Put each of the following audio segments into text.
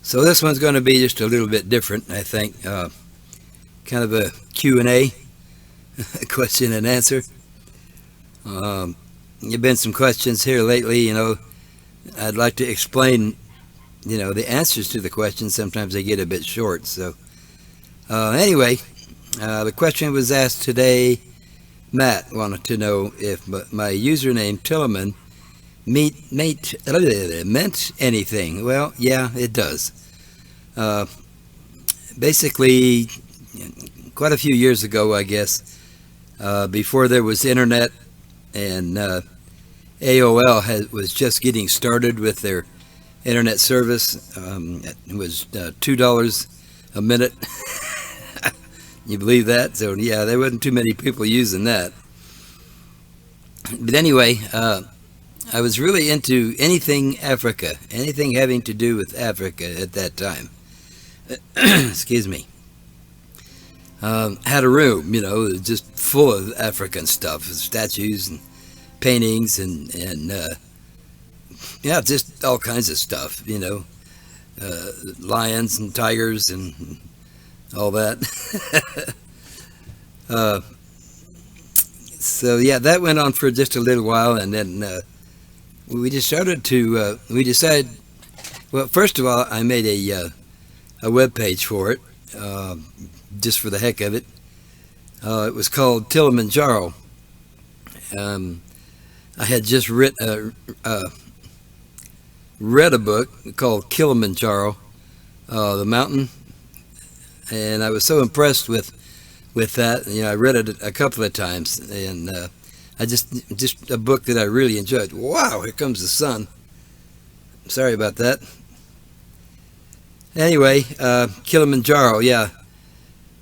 So this one's going to be just a little bit different, I think. Kind of a Q&A, question and answer. There've been some questions here lately, I'd like to explain, the answers to the questions. Sometimes they get a bit short. So anyway, the question was asked today. Matt wanted to know if my username Tilleman meant anything. Well, yeah, it does. Basically, quite a few years ago, I guess, before there was internet and AOL was just getting started with their internet service. It was $2 a minute. You believe that? So yeah, there wasn't too many people using that. But anyway, I was really into anything Africa, anything having to do with Africa at that time. Excuse me. Had a room, just full of African stuff, statues and paintings and yeah, just all kinds of stuff, lions and tigers and all that. So yeah, that went on for just a little while, and then we decided, well, first of all, I made a web page for it, just for the heck of it. It was called Kilimanjaro. I had just read a book called Kilimanjaro, the mountain, and I was so impressed with that. I read it a couple of times, and I just a book that I really enjoyed. Wow, here comes the sun. Sorry about that. Anyway, Kilimanjaro, yeah.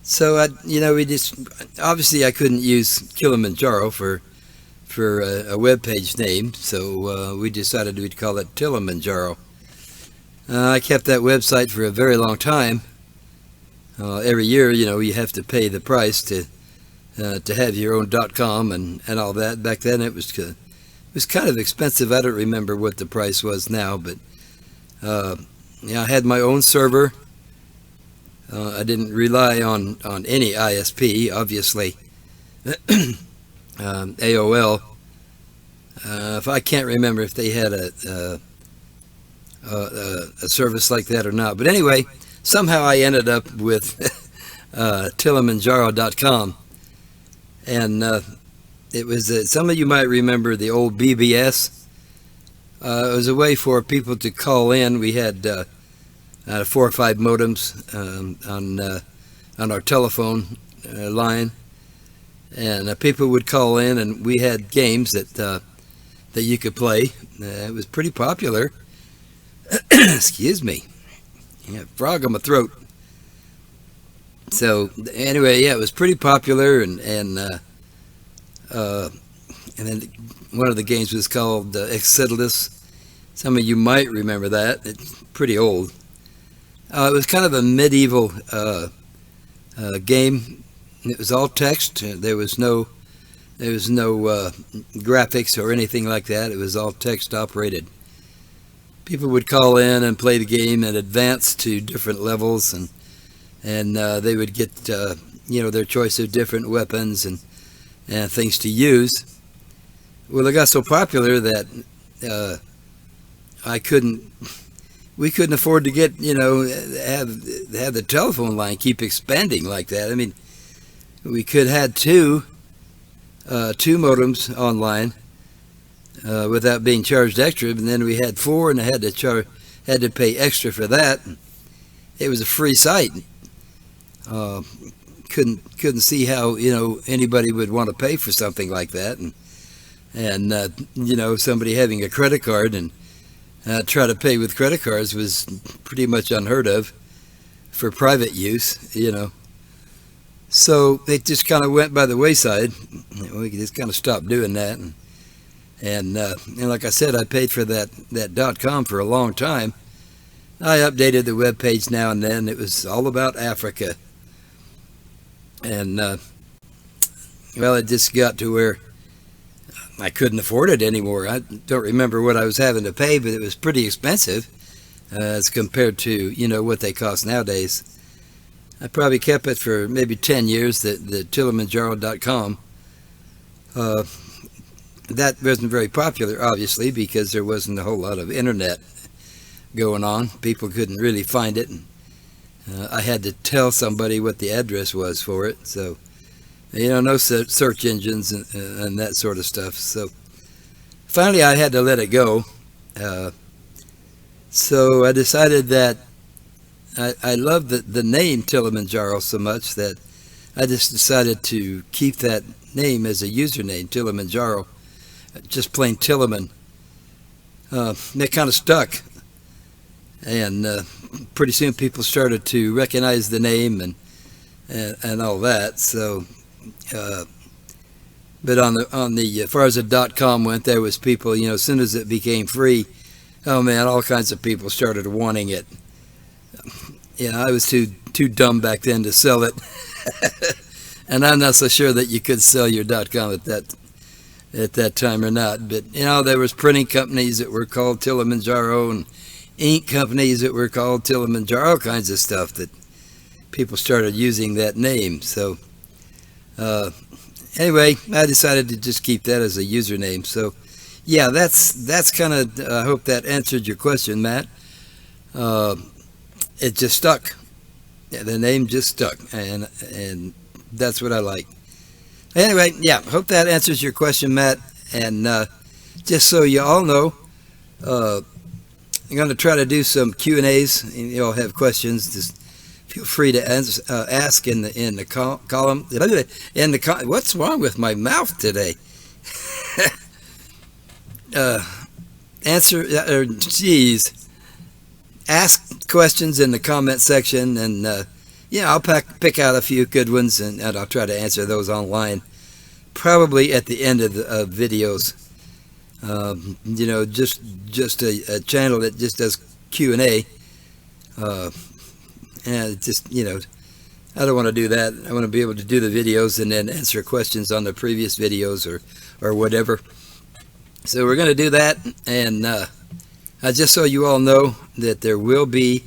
So we just obviously I couldn't use Kilimanjaro for a web page name, so we decided we'd call it Kilimanjaro. I kept that website for a very long time. Every year, you have to pay the price to have your own .com and all that. Back then, it was kind of expensive. I don't remember what the price was now, but I had my own server. I didn't rely on any ISP, obviously. AOL. If I can't remember if they had a service like that or not, but anyway, somehow I ended up with Kilimanjaro.com, and it was some of you might remember the old BBS. It was a way for people to call in. We had 4 or 5 modems on our telephone line, and people would call in, and we had games that you could play. It was pretty popular. Excuse me. Yeah, frog on my throat. So anyway, yeah, it was pretty popular, and then one of the games was called Exodus. Some of you might remember that. It's pretty old. It was kind of a medieval game. It was all text. There was no graphics or anything like that. It was all text operated. People would call in and play the game and advance to different levels, and they would get their choice of different weapons and things to use. Well, it got so popular that we couldn't afford to get have the telephone line keep expanding like that. I mean, we could have two modems online without being charged extra, and then we had 4, and I had to pay extra for that. It was a free site. Couldn't see how anybody would want to pay for something like that, and somebody having a credit card and try to pay with credit cards was pretty much unheard of for private use. So it just kind of went by the wayside. We just kind of stopped doing that, and like I said, I paid for that .com for a long time. I updated the web page now and then. It was all about Africa, and well, it just got to where I couldn't afford it anymore. I don't remember what I was having to pay, but it was pretty expensive. as compared to, what they cost nowadays. I probably kept it for maybe 10 years, the Kilimanjaro.com. That wasn't very popular, obviously, because there wasn't a whole lot of internet going on. People couldn't really find it. And, I had to tell somebody what the address was for it. So, no search engines and that sort of stuff. So, finally, I had to let it go. So I decided that I loved the name Kilimanjaro so much that I just decided to keep that name as a username, Kilimanjaro, just plain Tiliman. It kind of stuck, and pretty soon people started to recognize the name and all that. So, but on the as far as the .com went, there was people. As soon as it became free, oh man, all kinds of people started wanting it. I was too dumb back then to sell it, and I'm not so sure that you could sell your .com at that time or not. But there was printing companies that were called Kilimanjaro, and ink companies that were called Kilimanjaro, all kinds of stuff that people started using that name. So anyway, I decided to just keep that as a username. So yeah, that's kind of. I hope that answered your question, Matt. It just stuck. Yeah, the name just stuck, and that's what I like. Anyway, yeah, hope that answers your question, Matt. And just so you all know, I'm going to try to do some Q&As. And you all have questions, just feel free to ask in the column. What's wrong with my mouth today? Ask questions in the comment section, and I'll pick out a few good ones, and I'll try to answer those online, probably at the end of the videos. Just a channel that just does Q&A, and just I don't want to do that. I want to be able to do the videos and then answer questions on the previous videos or whatever. So we're going to do that, and just so you all know that there will be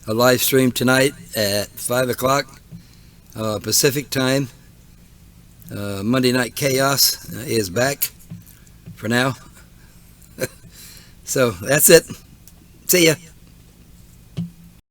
a live stream tonight at 5 o'clock Pacific time. Monday Night Chaos is back for now. So that's it. See ya.